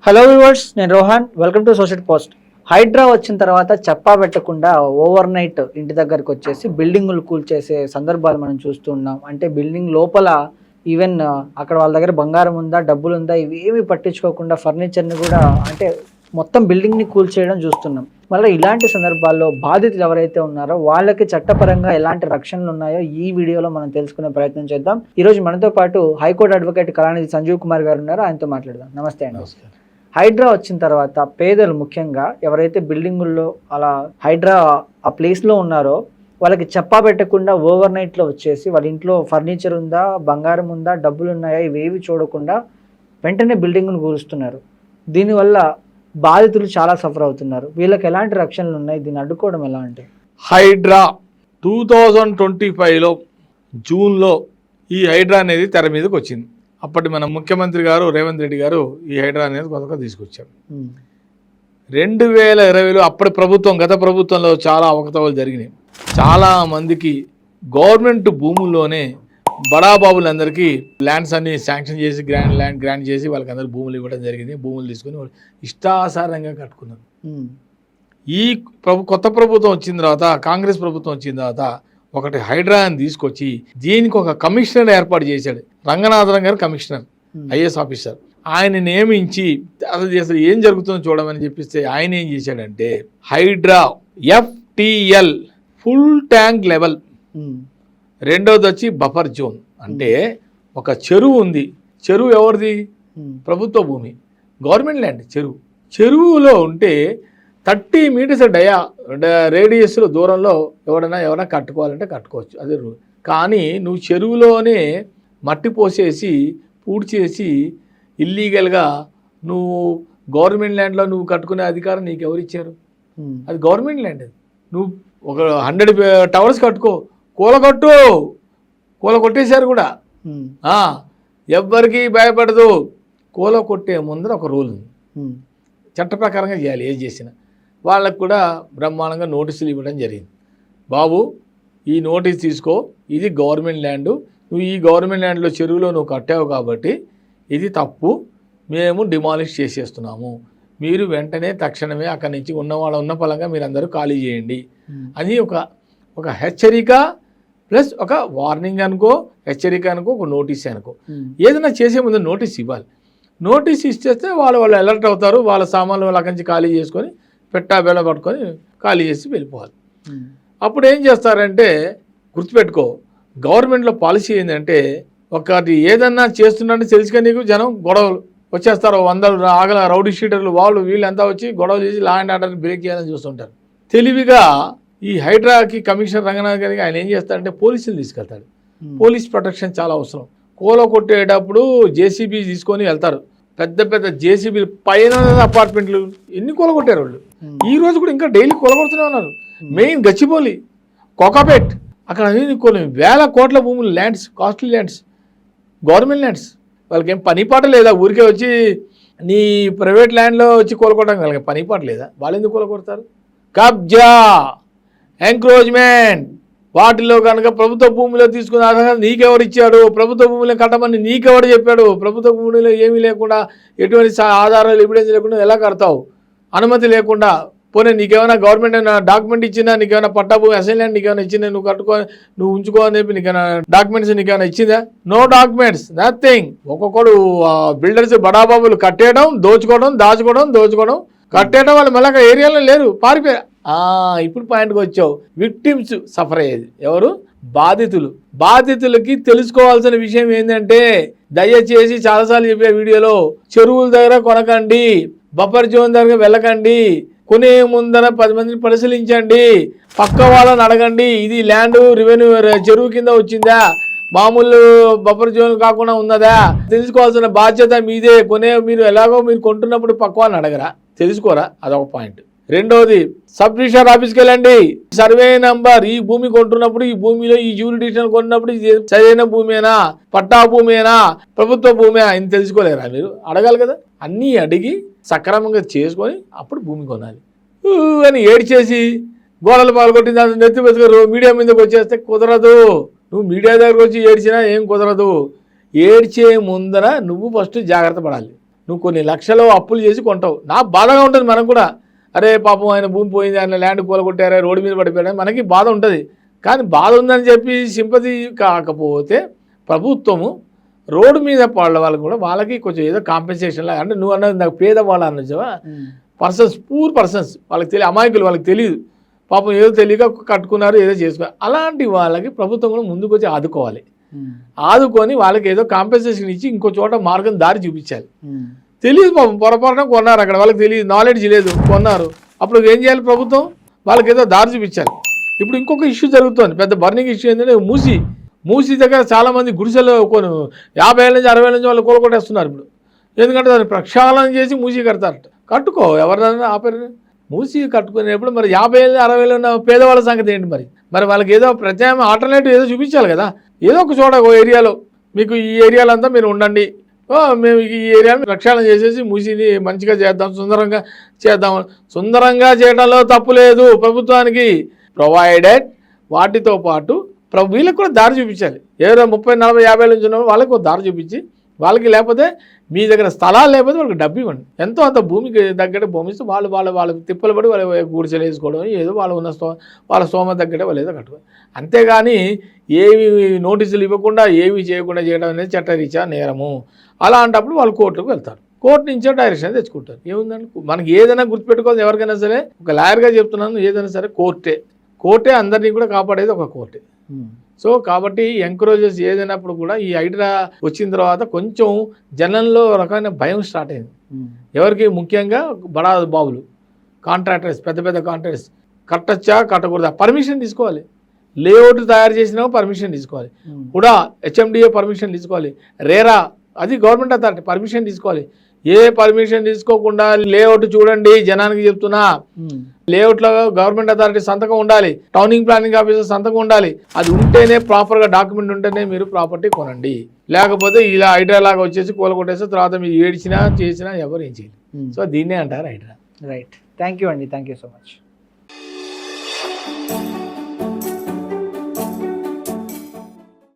Hello viewers, నేను Rohan. Welcome to social post. Hydra వచ్చిన తర్వాత చెప్పా పెట్టకుండా ఓవర్ నైట్ ఇంటి దగ్గరకు వచ్చేసి బిల్డింగులు కూల్చేసే సందర్భాలు మనం చూస్తూ ఉన్నాం. అంటే బిల్డింగ్ లోపల ఈవెన్ అక్కడ వాళ్ళ దగ్గర బంగారం ఉందా, డబ్బులు ఉందా, ఇవేమి పట్టించుకోకుండా ఫర్నిచర్ని కూడా అంటే మొత్తం బిల్డింగ్ని కూల్చేయడం చూస్తున్నాం. మళ్ళీ ఇలాంటి సందర్భాల్లో బాధితులు ఎవరైతే ఉన్నారో వాళ్ళకి చట్టపరంగా ఎలాంటి రక్షణలు ఉన్నాయో ఈ వీడియోలో మనం తెలుసుకునే ప్రయత్నం చేద్దాం. ఈరోజు మనతో పాటు హైకోర్టు అడ్వకేట్ కళానిధి సంజీవ్ కుమార్ గారు ఉన్నారు. ఆయనతో మాట్లాడదాం. నమస్తే అండి. హైడ్రా వచ్చిన తర్వాత పేదలు ముఖ్యంగా ఎవరైతే బిల్డింగుల్లో అలా హైడ్రా ఆ ప్లేస్లో ఉన్నారో వాళ్ళకి చెప్పా పెట్టకుండా ఓవర్ నైట్లో వచ్చేసి వాళ్ళ ఇంట్లో ఫర్నిచర్ ఉందా, బంగారం ఉందా, డబ్బులు ఉన్నాయా, ఇవేవి చూడకుండా వెంటనే బిల్డింగ్ను కూలుస్తున్నారు. దీనివల్ల బాధితులు చాలా సఫర్ అవుతున్నారు. వీళ్ళకి ఎలాంటి రక్షణలు ఉన్నాయి? దీన్ని అడ్డుకోవడం ఎలా అంటే హైడ్రా 2025లో జూన్లో ఈ హైడ్రా అనేది తెర మీదకి వచ్చింది. అప్పటి మన ముఖ్యమంత్రి గారు రేవంత్ రెడ్డి గారు ఈ హైడ్రా అనేది కొత్తగా తీసుకొచ్చారు. 2020లో అప్పటి ప్రభుత్వం, గత ప్రభుత్వంలో చాలా అవకతవలు జరిగినాయి. చాలామందికి గవర్నమెంట్ భూముల్లోనే బడాబాబులందరికీ ల్యాండ్స్ అన్ని శాంక్షన్ చేసి గ్రాంట్ చేసి వాళ్ళకి అందరూ భూములు ఇవ్వడం జరిగింది. భూములు తీసుకొని వాళ్ళు ఇష్టాసారంగా కట్టుకున్నారు. ఈ కొత్త ప్రభుత్వం వచ్చిన తర్వాత, కాంగ్రెస్ ప్రభుత్వం వచ్చిన తర్వాత ఒకటి హైడ్రా అని తీసుకొచ్చి దీనికి ఒక కమిషనర్ ఏర్పాటు చేశాడు. రంగనాథన్ గారు కమిషనర్, ఐఏఎస్ ఆఫీసర్. ఆయన నియమించి అసలు ఏం జరుగుతుందో చూడమని చెప్పిస్తే ఆయన ఏం చేశాడంటే Hydra FTL full tank level, రెండోది వచ్చి బఫర్ జోన్. అంటే ఒక చెరువు ఉంది. చెరువు ఎవరిది? ప్రభుత్వ భూమి, గవర్నమెంట్ ల్యాండ్. చెరువులో ఉంటే 30 మీటర్స్ రేడియస్లో దూరంలో ఎవరైనా కట్టుకోవాలంటే కట్టుకోవచ్చు, అదే రూల్. కానీ నువ్వు చెరువులోనే మట్టి పోసేసి పూడ్చేసి ఇల్లీగల్గా నువ్వు గవర్నమెంట్ ల్యాండ్లో నువ్వు కట్టుకునే అధికారం నీకు ఎవరిచ్చారు? అది గవర్నమెంట్ ల్యాండ్. నువ్వు ఒక 100 టవర్స్ కట్టుకో, కూల కొట్టేశారు కూడా. ఎవ్వరికి భయపడదు. కూల కొట్టే ముందర ఒక రూల్ ఉంది, చట్ట ప్రకారంగా చేయాలి. ఏం చేసినా వాళ్ళకు కూడా బ్రహ్మాండంగా నోటీసులు ఇవ్వడం జరిగింది. బాబు, ఈ నోటీస్ తీసుకో, ఇది గవర్నమెంట్ ల్యాండు, నువ్వు ఈ గవర్నమెంట్ ల్యాండ్లో చెరువులో నువ్వు కట్టావు కాబట్టి ఇది తప్పు, మేము డిమాలిష్ చేసేస్తున్నాము, మీరు వెంటనే తక్షణమే అక్కడి నుంచి ఉన్న పలంగా మీరు అందరూ ఖాళీ చేయండి అని ఒక హెచ్చరిక ప్లస్ ఒక వార్నింగ్ అనుకో, హెచ్చరిక అనుకో, ఒక నోటీస్ అనుకో. ఏదైనా చేసే ముందు నోటీస్ ఇవ్వాలి. నోటీస్ ఇచ్చేస్తే వాళ్ళు అలర్ట్ అవుతారు. వాళ్ళ సామాన్లు వాళ్ళ నుంచి ఖాళీ చేసుకొని బెల్ల పట్టుకొని ఖాళీ చేసి వెళ్ళిపోవాలి. అప్పుడు ఏం చేస్తారంటే గుర్తుపెట్టుకో, గవర్నమెంట్లో పాలసీ ఏంటంటే ఒకటి ఏదన్నా చేస్తున్నట్టు తెలుసుగా నీకు జనం గొడవలు వచ్చేస్తారు. 100 ఆగల రౌడీ షీటర్లు వీళ్ళంతా వచ్చి గొడవలు చేసి లా అండ్ ఆర్డర్ని బ్రేక్ చేయాలని చూస్తుంటారు. తెలివిగా ఈ హైడ్రాకి కమిషనర్ రంగనాథ్ గారికి ఆయన ఏం చేస్తాడంటే పోలీసులు తీసుకెళ్తాడు. పోలీస్ ప్రొటెక్షన్ చాలా అవసరం. కూల కొట్టేటప్పుడు జేసీబీ తీసుకొని వెళ్తారు. పెద్ద జేసీబీలు పైన అపార్ట్మెంట్లు ఎన్ని కూలగొట్టారు వాళ్ళు. ఈ రోజు కూడా ఇంకా డైలీ కూలగొడుతూనే ఉన్నారు. మెయిన్ గచ్చిబౌలి, కోకాపేట్, అక్కడ వేల కోట్ల భూములు, lands, costly lands, government lands. వాళ్ళకి ఏం పనిపాట లేదా? ఊరికే వచ్చి నీ ప్రైవేట్ ల్యాండ్లో వచ్చి కూలగొట్టడం వాళ్ళకి పనిపాట లేదా? వాళ్ళు ఎందుకు కూలగొడతారు? కబ్జా, ఎంక్రోచ్మెంట్, వాటిలో కనుక ప్రభుత్వ భూమిలో తీసుకున్న అర్హత నీకెవరు ఇచ్చాడు? ప్రభుత్వ భూమిలో కట్టమని నీకెవరు చెప్పాడు? ప్రభుత్వ భూమిలో ఏమీ లేకుండా, ఎటువంటి ఆధారాలు ఎవిడెన్స్ లేకుండా ఎలా కడతావు? అనుమతి లేకుండా. పోనీ నీకేమైనా గవర్నమెంట్ అయినా డాక్యుమెంట్ ఇచ్చిందా? నీకేమైనా పట్టా భూమి, అసైన్మెంట్ నీకేమైనా ఇచ్చిందా? నువ్వు కట్టుకో, నువ్వు ఉంచుకో అని చెప్పి నీకైనా డాక్యుమెంట్స్ నీకేమైనా ఇచ్చిందా? No documents, nothing. ఒక్కొక్కడు బిల్డర్స్ బడాబాబులు కట్టేయడం, దోచుకోవడం, కట్టేయడం. వాళ్ళు మళ్ళీ ఏరియాలో లేరు, పారిపోయారు. ఇప్పుడు పాయింట్కి వచ్చావు. విక్టిమ్స్ సఫర్ అయ్యేది ఎవరు? బాధితులకి తెలుసుకోవాల్సిన విషయం ఏంటంటే, దయచేసి చాలాసార్లు చెప్పే వీడియోలో, చెరువుల దగ్గర కొనకండి, బఫర్ జోన్ దగ్గర వెళ్ళకండి, కొనే ముందర 10 మందిని పరిశీలించండి, పక్క వాళ్ళని అడగండి, ఇది ల్యాండ్ రెవెన్యూ చెరువు కింద వచ్చిందా, మామూలు బఫర్ జోన్ కాకుండా ఉన్నదా, తెలుసుకోవాల్సిన బాధ్యత మీదే. మీరు ఎలాగో మీరు కొంటున్నప్పుడు పక్క వాళ్ళని అడగరా? తెలుసుకోరా? అదొక పాయింట్. రెండోది, సబ్ రిజిస్టర్ ఆఫీస్కి వెళ్ళండి, సర్వే నంబర్, ఈ భూమి కొంటున్నప్పుడు, ఈ భూమిలో ఈ జ్యూరిడిక్షన్ కొన్నప్పుడు ఇది సరైన భూమేనా, పట్టా భూమేనా, ప్రభుత్వ భూమేనా అని తెలుసుకోలేరా? మీరు అడగాలి కదా. అన్నీ అడిగి సక్రమంగా చేసుకొని అప్పుడు భూమి కొనాలి. అని ఏడ్చేసి గోడలు పాల్గొట్టింది అది నెత్తి బతుకరు మీడియా మీదకి వచ్చేస్తే కుదరదు. నువ్వు మీడియా దగ్గరకు వచ్చి ఏడ్చినా ఏం కుదరదు. ఏడ్చే ముందర నువ్వు ఫస్ట్ జాగ్రత్త పడాలి. నువ్వు కొన్ని లక్షలు అప్పులు చేసి కొంటావు. నాకు బాధగా ఉంటుంది మనకు కూడా, అరే పాపం ఆయన భూమి పోయింది, ఆయన ల్యాండ్ కూలగొట్టారా, రోడ్డు మీద పడిపోయారా, మనకి బాధ ఉంటుంది. కానీ బాధ ఉందని చెప్పి సింపతి కాకపోతే ప్రభుత్వము రోడ్డు మీద పడ్డ వాళ్ళకి కూడా వాళ్ళకి కొంచెం ఏదో కాంపెన్సేషన్ లాగా, అంటే నువ్వు అన్నది నాకు పేదవాళ్ళు అన్నజవా పర్సన్స్, పూర్ పర్సన్స్, వాళ్ళకి తెలియదు, అమాయకులు, వాళ్ళకి తెలియదు, పాపం ఏదో తెలియక కట్టుకున్నారు, ఏదో చేసుకున్నారు. అలాంటి వాళ్ళకి ప్రభుత్వం కూడా ముందుకు వచ్చి ఆదుకోవాలి. ఆదుకొని వాళ్ళకి ఏదో కాంపెన్సేషన్ ఇచ్చి ఇంకో చోట మార్గం దారి చూపించాలి. తెలియదు పాపం, పొరపాటున కొన్నారు అక్కడ, వాళ్ళకి తెలియదు, నాలెడ్జ్ లేదు, కొన్నారు. అప్పుడు ఏం చేయాలి ప్రభుత్వం? వాళ్ళకి ఏదో దారి చూపించాలి. ఇప్పుడు ఇంకొక ఇష్యూ జరుగుతుంది, పెద్ద బర్నింగ్ ఇష్యూ ఏంటంటే మూసి దగ్గర చాలామంది గుడిసెలు కొన్ని 50 ఏళ్ళ నుంచి 60 ఏళ్ళ నుంచి వాళ్ళు కూలగొట్టేస్తున్నారు ఇప్పుడు. ఎందుకంటే దాన్ని ప్రక్షాళన చేసి మూసి కడతారట. కట్టుకో, ఎవరినైనా ఆపేరు. మూసి కట్టుకునేప్పుడు మరి 50 ఏళ్ళు 60 ఏళ్ళు ఉన్న పేదవాళ్ళ సంగతి ఏంటి? మరి వాళ్ళకి ఏదో ప్రత్యామ్నాయ ఆల్టర్నేటివ్ ఏదో చూపించాలి కదా. ఏదో ఒక చోట ఓ ఏరియాలో మీకు ఈ ఏరియాలో అంతా మీరు ఉండండి, మేము ఈ ఏరియాని ప్రక్షాళన చేసేసి మూసిని మంచిగా చేద్దాం, సుందరంగా చేద్దాం. సుందరంగా చేయడంలో తప్పు లేదు ప్రభుత్వానికి, ప్రొవైడెడ్ వాటితో పాటు వీళ్ళకి కూడా దారి చూపించాలి. ఏదో 30, 40, 50 నుంచి ఉన్న వాళ్ళకి ఒక దారి చూపించి, వాళ్ళకి లేకపోతే మీ దగ్గర స్థలాలు లేకపోతే వాళ్ళకి డబ్బు ఇవ్వండి. ఎంతో అంత భూమికి దగ్గర భూమి ఇస్తే వాళ్ళు తిప్పలు పడి వాళ్ళు గుడిసెలు వేసుకోవడం, ఏదో వాళ్ళు ఉన్న వాళ్ళ స్తోమత దగ్గర వాళ్ళు ఏదో కట్టుకోవాలి. అంతేగాని ఏవి నోటీసులు ఇవ్వకుండా ఏవి చేయకుండా చేయడం అనేది చట్టరీత్యా నేరము. అలాంటప్పుడు వాళ్ళు కోర్టుకు వెళ్తారు, కోర్టు నుంచే డైరెక్షన్ తెచ్చుకుంటారు. ఏముందండి, మనకి ఏదైనా గుర్తుపెట్టుకోవాలి, ఎవరికైనా సరే, ఒక లాయర్గా చెప్తున్నాను, ఏదైనా సరే కోర్టే అందరినీ కూడా కాపాడేది ఒక కోర్టే. సో కాబట్టి ఎంకరేజెస్ ఏదైనప్పుడు కూడా ఈ హైడ్రా వచ్చిన తర్వాత కొంచెం జనంలో రకమైన భయం స్టార్ట్ అయింది. ఎవరికి? ముఖ్యంగా బడా బాబులు, కాంట్రాక్టర్స్, పెద్ద కాంట్రాక్టర్స్ కట్టచ్చా కట్టకూడదా పర్మిషన్ తీసుకోవాలి. లేఅవుట్ తయారు చేసినా పర్మిషన్ తీసుకోవాలి. కూడా HMDA పర్మిషన్ తీసుకోవాలి. రేరా అది గవర్నమెంట్ అథారిటీ పర్మిషన్ తీసుకోవాలి. ఏ పర్మిషన్ తీసుకోకుండా లేఅవుట్ చూడండి, జనానికి చెప్తున్నా, లేఅవుట్లో గవర్నమెంట్ అథారిటీ సంతకం ఉండాలి, టౌనింగ్ ప్లానింగ్ ఆఫీసర్ సంతకం ఉండాలి. అది ఉంటేనే ప్రాపర్గా డాక్యుమెంట్ ఉంటేనే మీరు ప్రాపర్టీ కొనండి. లేకపోతే ఇలా హైడ్రా లాగా వచ్చేసి కూలగొట్టేస్తే తర్వాత మీరు ఏడ్చినా చేసినా ఎవరు ఏం చేయలేదు. సో దీన్నే అంటారు హైడ్రా. రైట్, థ్యాంక్ యూ అండి, థ్యాంక్ యూ సో మచ్.